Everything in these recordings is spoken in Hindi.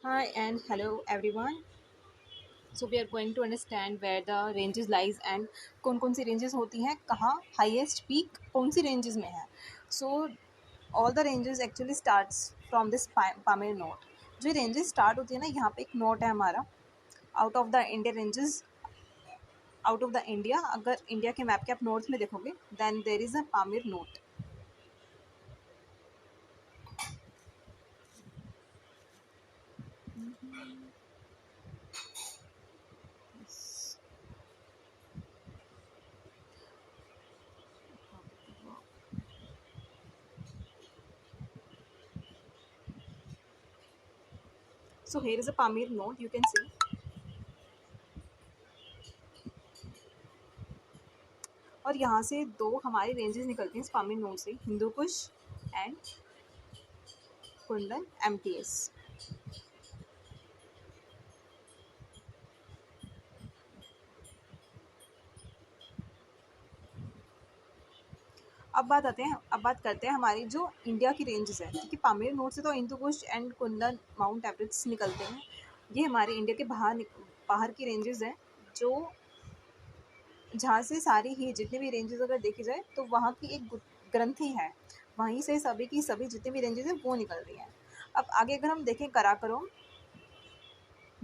Hi and hello everyone. So we are going to understand where the ranges lies and कौन कौन सी ranges होती हैं, कहाँ highest peak कौन सी ranges में है. So all the ranges actually starts from this Pamir node. जो ranges start होती है ना, यहाँ पे एक नोट है हमारा out of the India ranges. Out of the India, अगर इंडिया के मैप के आप नोट्स में देखोगे then there is a Pamir note. So here is a Pamir node, you can see. और यहाँ से दो हमारी रेंजेस निकलती हैं इस पामिर नोड से, हिंदू कुश एंड कुंदन एमटीएस. अब बात करते हैं हमारी जो इंडिया की रेंजेस है, क्योंकि पामेर नोड से तो Hindu Kush and Kundan mount Everest निकलते हैं. ये हमारे इंडिया के बाहर की रेंजेस हैं, जो जहाँ से सारी ही जितनी भी रेंजेस अगर देखी जाए तो वहाँ की एक ग्रंथि है, वहीं से सभी की सभी जितनी भी रेंजेस हैं वो निकल रही हैं. अब आगे अगर हम देखें Karakoram,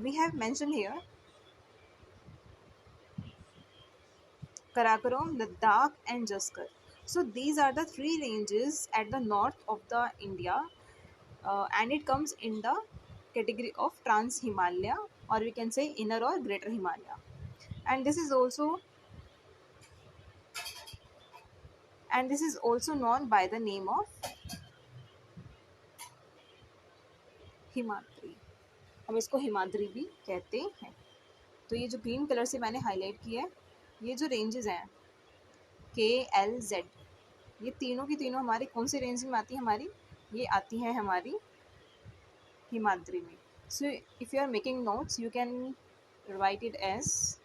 we have mention here Karakoram, Ladakh, and Jaskar. So these are the three ranges at the north of the India, and it comes in the category of Trans Himalaya, or we can say Inner or Greater Himalaya. And this is also known by the name of Himadri. हम इसको हिमाद्री भी कहते हैं. तो ये जो ग्रीन कलर से मैंने हाईलाइट किया है, ये जो रेंजेस हैं KLZ, ये तीनों की तीनों हमारी कौन सी रेंज में आती है, हमारी ये आती हैं हमारी हिमाद्री में. So if you are making notes, you can write it as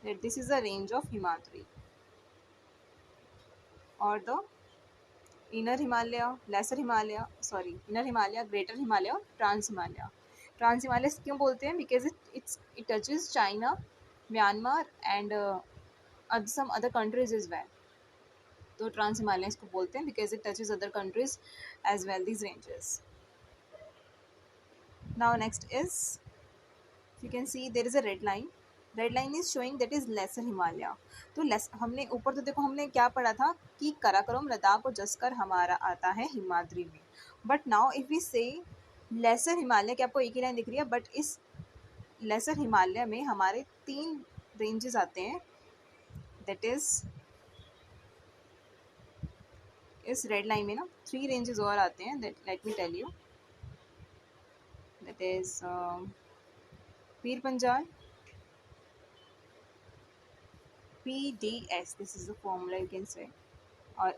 that this is the range of Himadri, or the inner Himalaya, lesser Himalaya, sorry, inner Himalaya, greater Himalaya, trans Himalaya. Trans Himalaya क्यों बोलते हैं? Because it touches China, Myanmar and some other countries is well. तो ट्रांस हिमालय इसको बोलते हैं because it touches other countries as well these ranges. Now next is, you can see there is a red line is showing that is lesser Himalaya. तो हमने ऊपर तो देखो हमने क्या पढ़ा था कि कराकोरम, लद्दाख और जस्कर हमारा आता है हिमाद्री में. बट नाउ इफ वी से लेसर हिमालय, क्या आपको एक ही लाइन दिख रही है, बट इस लेसर हिमालय में हमारे तीन रेंजेस आते हैं. दैट इज इस रेड लाइन में ना थ्री रेंजेस और आते हैं. That let me tell you, that is Pir Panjal, PDS, this is the formula you can say, or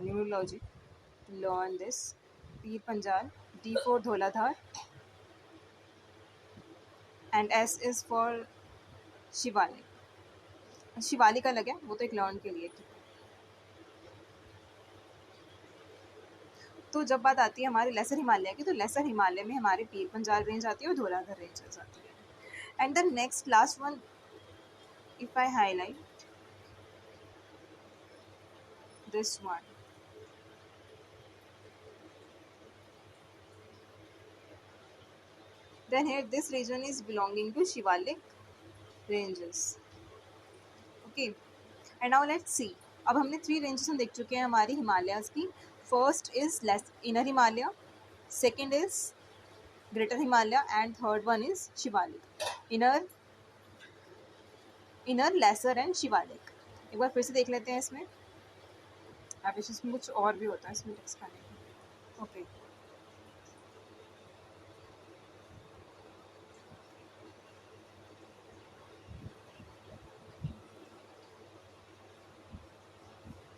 numerology to learn this. Peer Panjal, D for Dholadhar, and S is for Shivalik. Shivalik अलग है, वो तो एक लर्न के लिए. तो जब बात आती है हमारे लेसर हिमालय की, तो लेसर हिमालय में हमारे पीर पंजाल रेंज आती है और धौलाधर रेंज आती है. And the next last one, if I highlight this one, then here this region is belonging to Shivalik ranges. Okay, and now let's see. अब हमने थ्री रेंजेस हम देख चुके हैं हमारी हिमालयाज की. First is inner Himalaya, second is greater Himalaya, and third one is Shivalik. Inner lesser and Shivalik. एक बार फिर से देख लेते हैं इसमें. अब इसमें कुछ और भी होता है इसमें टेक्स्ट करने का. Okay,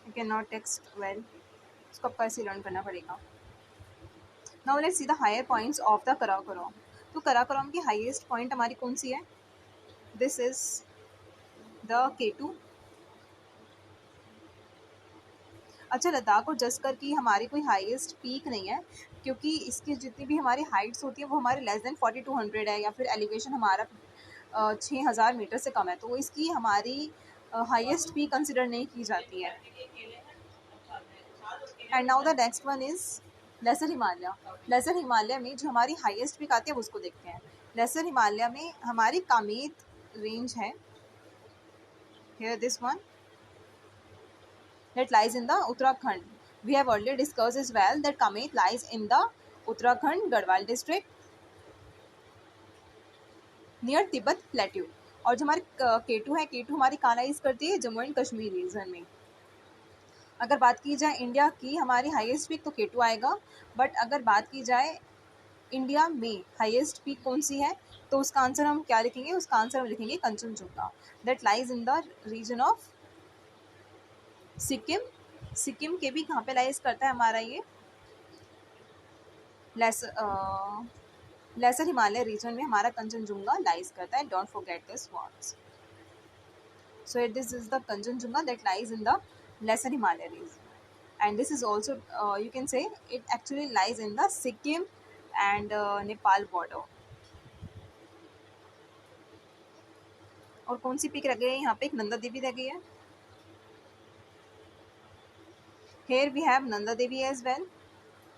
you can not text well, इसको आपको ऐसे लर्न करना पड़ेगा. Now let's see the higher points of the Karakoram. तो कराकोरम की हाईएस्ट पॉइंट हमारी कौन सी है? This is the K2. अच्छा, लद्दाख और जस्कर की हमारी कोई हाईएस्ट पीक नहीं है, क्योंकि इसकी जितनी भी हमारी हाइट्स होती है वो हमारे लेस देन 4200 है, या फिर एलिवेशन हमारा 6000 मीटर से कम है, तो इसकी हमारी हाईएस्ट पीक कंसिडर नहीं की जाती है। And now the next one is lesser Himalaya. Lesser Himalaya में जो हमारी हाईएस्ट पीक आती है उसको देखते हैं। लेसर हिमालय में हमारी कामेत रेंज है, here this one, that lies in the Uttarakhand. We have already discussed as well that Kamet lies in the Uttarakhand Garhwal district near Tibet plateau. और जो हमारी केटू है, केटू हमारी कहाँ लाइज करती है, जम्मू एंड कश्मीर रीजन में। अगर बात की जाए इंडिया की हमारी हाईएस्ट पीक तो केटू आएगा, बट अगर बात की जाए इंडिया में हाईएस्ट पीक कौन सी है, तो उसका आंसर हम क्या लिखेंगे, उसका आंसर हम लिखेंगे Kanchenjunga, that lies in the region of Sikkim. Sikkim के भी कहाँ पे लाइज करता है हमारा ये, लेसर हिमालय रीजन में हमारा कंचनजुंगा लाइज करता है, don't forget this words. So this is the Kanchenjunga that lies in the lesser Himalaya region, and this is also you can say it actually lies in the Sikkim and Nepal border. और कौन सी पीक रह गई है यहाँ पे, एक नंदा देवी रह गई है। Here we have Nanda Devi as well.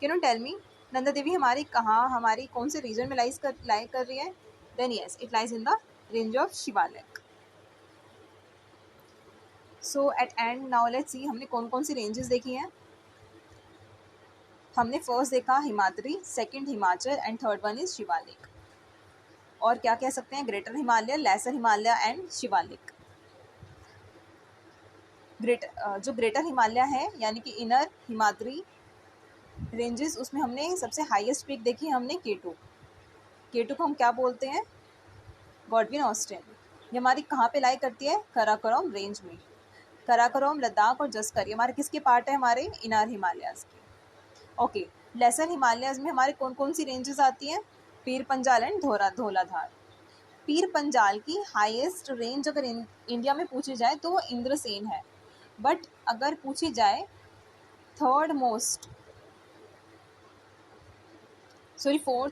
Can you tell me Nanda Devi हमारी कहाँ, हमारी कौन से रीजन में लाई कर रही है? Then yes, it lies in the range of Shivalik. So at end now let's see हमने कौन कौन सी रेंजेस देखी हैं। हमने फर्स्ट देखा Himadri, second Himachal and third one is Shivalik. और क्या कह सकते हैं, greater Himalaya, lesser Himalaya and Shivalik. जो ग्रेटर हिमालय है यानी कि इनर हिमाद्री रेंजेस, उसमें हमने सबसे हाईएस्ट पीक देखी है हमने केटू। केटू को हम क्या बोलते हैं, गॉडविन ऑस्टिन। ये हमारी कहाँ पे लाई करती है, काराकोरम रेंज में। काराकोरम, लद्दाख और जस्कर ये हमारे किसके पार्ट है, हमारे इनर हिमालयाज के। ओके, लेसर हिमालयाज में हमारे कौन कौन सी रेंजेस आती हैं, पीर पंजाल एंड धौलाधार। पीर पंजाल की हाईएस्ट रेंज अगर इंडिया में पूछी जाए तो वो इंद्रसेन है, बट अगर पूछी जाए fourth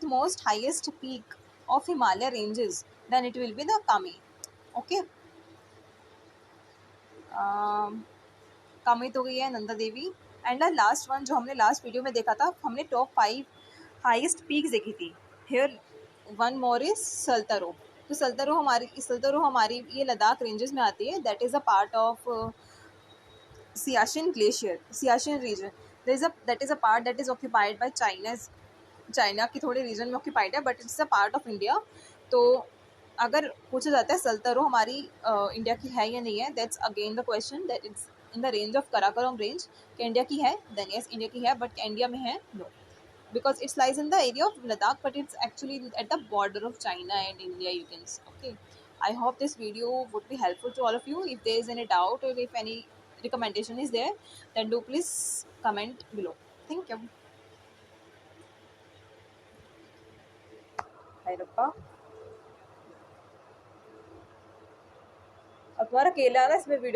most highest peak of Himalaya ranges, then it will be the Kamet. Okay, Kamet हो गई है, Nanda Devi, and the last one जो हमने लास्ट वीडियो में देखा था, हमने टॉप 5 हाईएस्ट पीक्स देखी थी। Here one more is Saltoro. तो सल्तरो हमारी ये लद्दाख रेंजेस में आती है, that is a part of Siachen glacier, Siachen region. That is a part that is occupied by China के थोड़े रीजन में ऑक्यूपाइड है, but it's a part of India. तो अगर पूछा जाता है सल्तरो हमारी इंडिया की है या नहीं है, that's again the question, that it's in the range of Karakoram range. क्या इंडिया की है, देन यस इंडिया की है, बट क्या इंडिया में है, no, because it's lies in the area of Ladakh, but it's actually at the border of China and India, you can say. Okay, I hope this video would be helpful to all of you. If there is any doubt or if any recommendation is there, then do please comment below. Thank you. Hi Rappa. अब तुम्हारा केला ना इसमें वीडियो